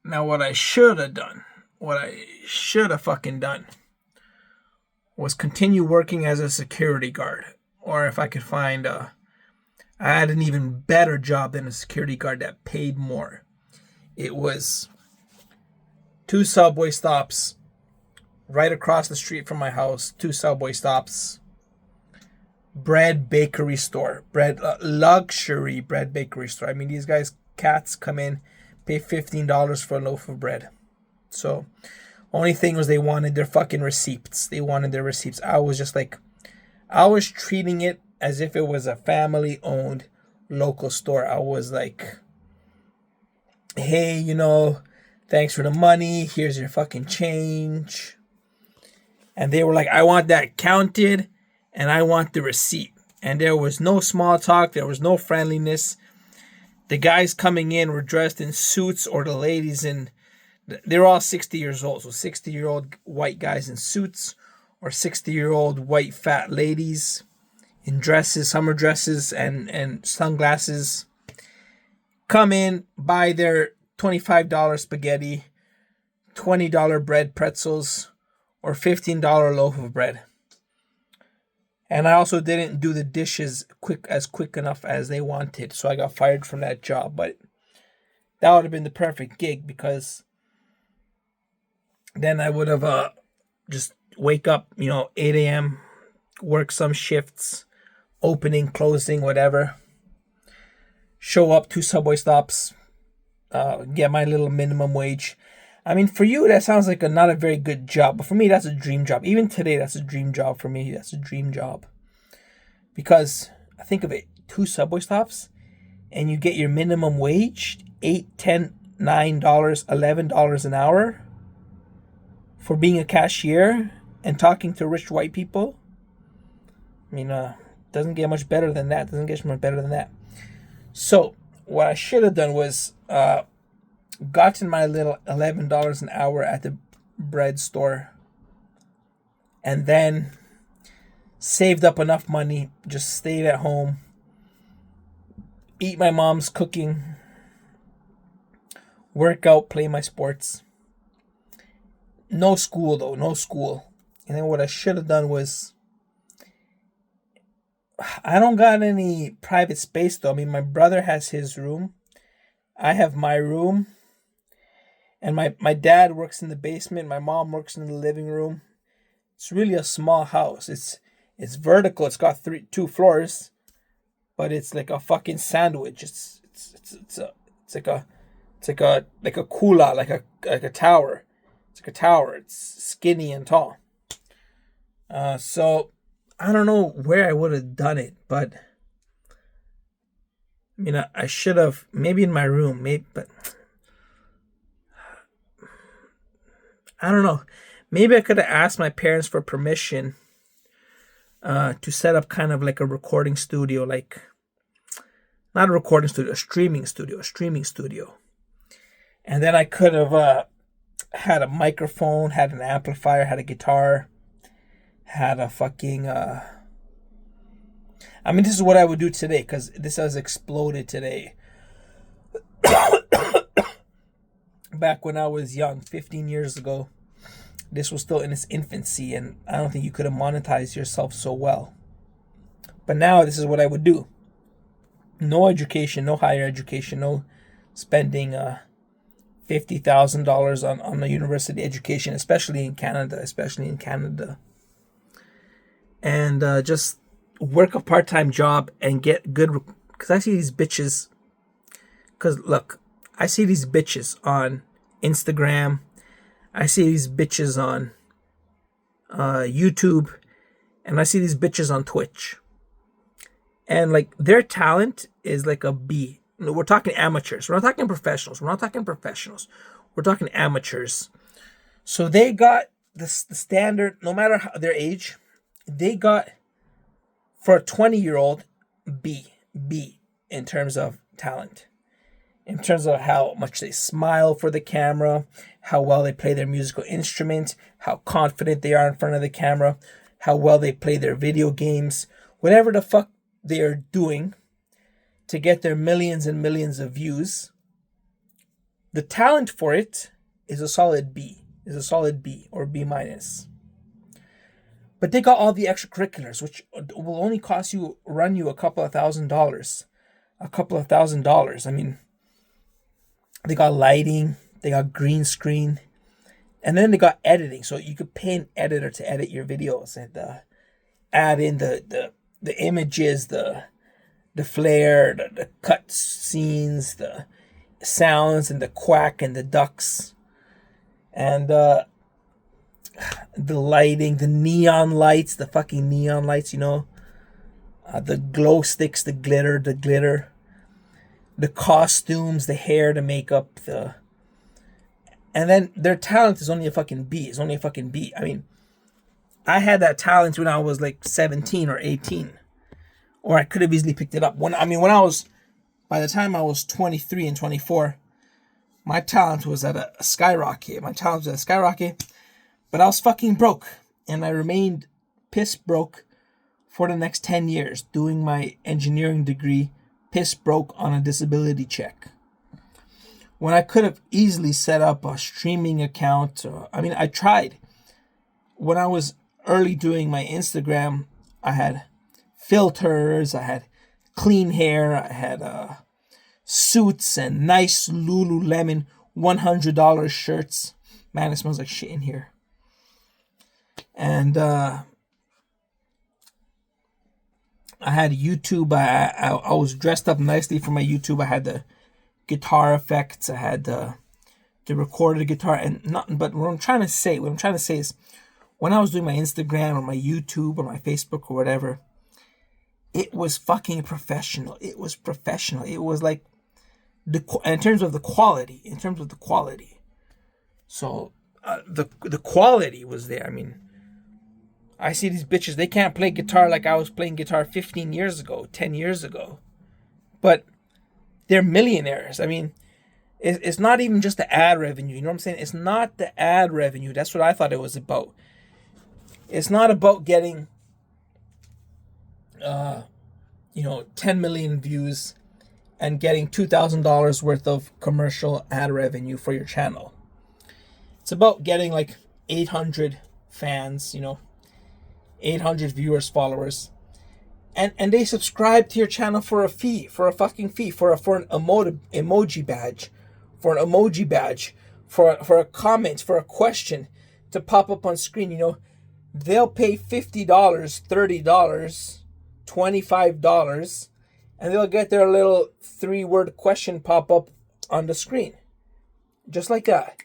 Now, what I should have done, what I should have fucking done, was continue working as a security guard. Or if I could find I had an even better job than a security guard that paid more. It was two subway stops right across the street from my house, two subway stops, bread bakery store, bread luxury bread bakery store. I mean, these guys, cats come in, pay $15 for a loaf of bread. So, only thing was they wanted their fucking receipts. They wanted their receipts. I was just like, I was treating it as if it was a family owned local store. I was like, hey, thanks for the money. Here's your fucking change. And they were like, I want that counted and I want the receipt. And there was no small talk. There was no friendliness. The guys coming in were dressed in suits, or the ladies they're all 60 years old. So 60-year-old white guys in suits, or 60-year-old white fat ladies in dresses, summer dresses and sunglasses. Come in, buy their $25 spaghetti, $20 bread pretzels, or $15 loaf of bread. And I also didn't do the dishes quick enough as they wanted, so I got fired from that job. But that would have been the perfect gig, because then I would have just wake up, 8 a.m., work some shifts, opening, closing, whatever. Show up 2 subway stops, get my little minimum wage. I mean, for you, that sounds like not a very good job. But for me, that's a dream job. Even today, that's a dream job for me. That's a dream job. Because, I think of it, 2 subway stops, and you get your minimum wage, $8, $10, $9, $11 an hour for being a cashier and talking to rich white people. I mean, doesn't get much better than that. So, what I should have done was gotten my little $11 an hour at the bread store, and then saved up enough money, just stayed at home, eat my mom's cooking, work out, play my sports. No school though, no school. And then what I should have done was, I don't got any private space though. I mean, my brother has his room. I have my room. And my dad works in the basement. My mom works in the living room. It's really a small house. It's vertical. It's got 2 floors, but it's like a fucking sandwich. It's like a kula, like a tower. It's like a tower. It's skinny and tall. So I don't know where I would have done it, but I mean, I should have, maybe in my room, but I don't know. Maybe I could have asked my parents for permission to set up kind of like a recording studio, like not a recording studio, a streaming studio. And then I could have had a microphone, had an amplifier, had a guitar, had a fucking I mean, this is what I would do today, because this has exploded today. Back when I was young, 15 years ago, this was still in its infancy, and I don't think you could have monetized yourself so well. But now this is what I would do. No education, no higher education, no spending $50,000 on a university education, especially in Canada. And just work a part-time job and get good, because I see these bitches, because look, I see these bitches on Instagram, I see these bitches on YouTube, and I see these bitches on Twitch, and like their talent is like a B. We're talking amateurs, we're not talking professionals, we're talking amateurs. So they got the standard, no matter their age, they got, for a 20-year-old, B in terms of talent, in terms of how much they smile for the camera, how well they play their musical instrument, how confident they are in front of the camera, how well they play their video games, whatever the fuck they are doing to get their millions and millions of views. The talent for it is a solid B, or B minus. But they got all the extracurriculars, which will only run you a couple of $1,000s. I mean, they got lighting, they got green screen, and then they got editing. So you could pay an editor to edit your videos and add in the images, the flare, the cut scenes, the sounds, and the quack and the ducks, and the lighting, the neon lights, the fucking neon lights, the glow sticks, the glitter, the costumes, the hair, the makeup, and then their talent is only a fucking B. I mean, I had that talent when I was like 17 or 18, or I could have easily picked it up. By the time I was 23 and 24, my talent was at a skyrocket. But I was fucking broke, and I remained piss broke for the next 10 years, doing my engineering degree, piss broke on a disability check. When I could have easily set up a streaming account. I tried. When I was early doing my Instagram, I had filters, I had clean hair, I had suits and nice Lululemon $100 shirts. Man, it smells like shit in here. And I had YouTube. I was dressed up nicely for my YouTube. I had the guitar effects. I had the recorded guitar, and nothing. But what I'm trying to say is, when I was doing my Instagram or my YouTube or my Facebook or whatever, it was fucking professional. It was professional. It was like in terms of the quality. So the quality was there. I mean, I see these bitches, they can't play guitar like I was playing guitar 15 years ago, 10 years ago. But they're millionaires. I mean, it's not even just the ad revenue. You know what I'm saying? It's not the ad revenue. That's what I thought it was about. It's not about getting, 10 million views and getting $2,000 worth of commercial ad revenue for your channel. It's about getting like 800 fans, 800 viewers, followers, and they subscribe to your channel for a fee, for an emoji badge, for a comment, for a question to pop up on screen. They'll pay $50, $30, $25, and they'll get their little 3-word question pop up on the screen, just like that,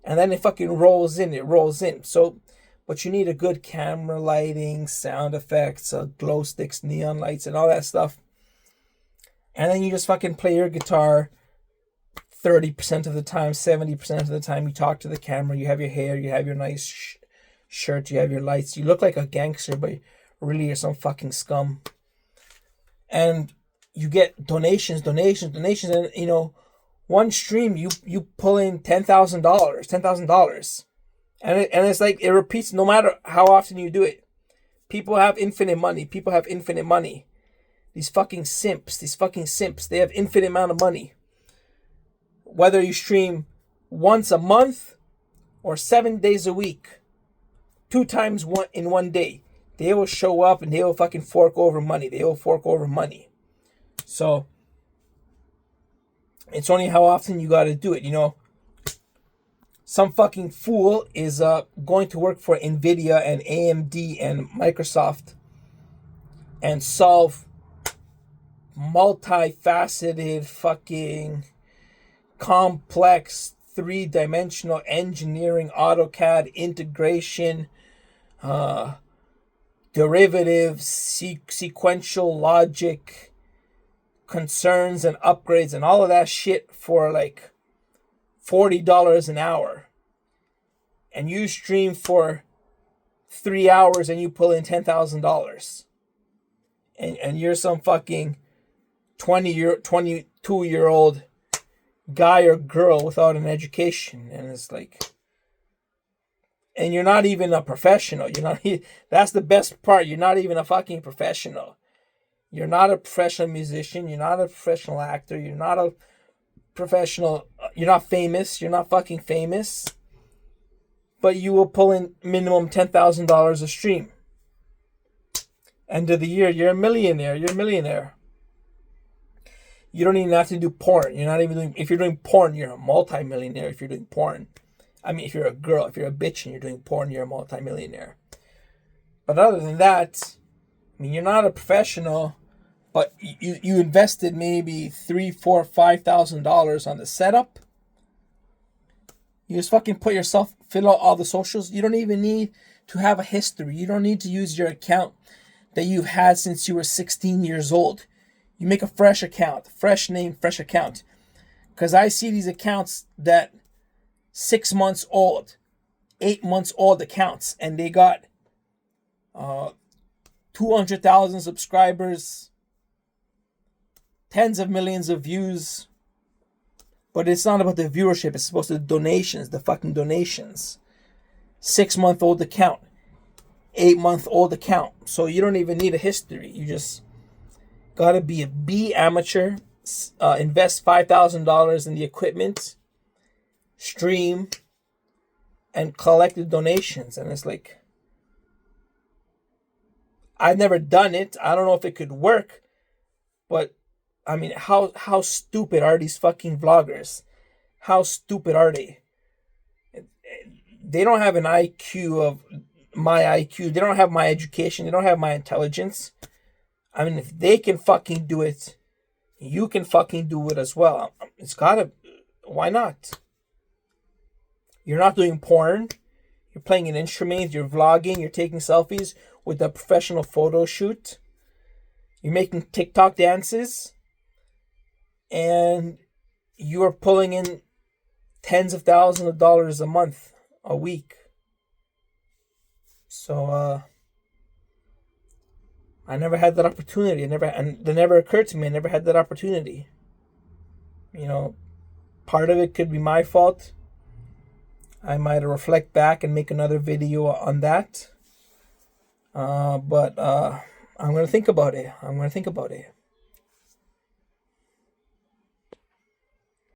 and then it fucking rolls in. So. But you need a good camera, lighting, sound effects, glow sticks, neon lights, and all that stuff. And then you just fucking play your guitar 30% of the time, 70% of the time. You talk to the camera, you have your hair, you have your nice shirt, you have your lights. You look like a gangster, but really you're some fucking scum. And you get donations. And, one stream, you pull in $10,000. And it's like it repeats no matter how often you do it. People have infinite money. These fucking simps, they have infinite amount of money. Whether you stream once a month or 7 days a week, 2 times in one day, they will show up and they will fucking fork over money. So it's only how often you got to do it, Some fucking fool is going to work for NVIDIA and AMD and Microsoft and solve multifaceted fucking complex 3-dimensional engineering, AutoCAD integration, derivatives, sequential logic concerns and upgrades and all of that shit for like $40 an hour, and you stream for 3 hours and you pull in $10,000, and you're some fucking 22-year-old guy or girl without an education, and it's like, and you're not even a professional. That's the best part. You're not even a fucking professional. You're not a professional musician. You're not a professional actor. You're not a professional famous. You're not fucking famous. But you will pull in minimum $10,000 a stream. End of the year, you're a millionaire. You're a millionaire. You don't even have to do porn. You're not even doing. If you're doing porn, you're a multi-millionaire. If you're doing porn, I mean, if you're a girl, if you're a bitch and you're doing porn, you're a multi-millionaire. But other than that, I mean, you're not a professional, but you invested maybe $3,000, $4,000, $5,000 on the setup. You just fucking fill out all the socials. You don't even need to have a history. You don't need to use your account that you've had since you were 16 years old. You make a fresh account, fresh name, fresh account. Because I see these accounts that 6 months old, 8 months old accounts, and they got 200,000 subscribers, tens of millions of views. But it's not about the viewership. It's supposed to be donations, the fucking donations. 6-month-old account, 8-month-old account. So you don't even need a history. You just gotta be amateur. Invest $5,000 in the equipment, stream, and collect the donations. And it's like, I've never done it. I don't know if it could work, but I mean, how stupid are these fucking vloggers? How stupid are they? They don't have an IQ of my IQ. They don't have my education. They don't have my intelligence. I mean, if they can fucking do it, you can fucking do it as well. It's gotta, why not? You're not doing porn. You're playing an instrument. You're vlogging. You're taking selfies with a professional photo shoot. You're making TikTok dances. And you are pulling in tens of thousands of dollars a month, a week. So, I never had that opportunity. And it never occurred to me. I never had that opportunity. You know, part of it could be my fault. I might reflect back and make another video on that. But I'm going to think about it.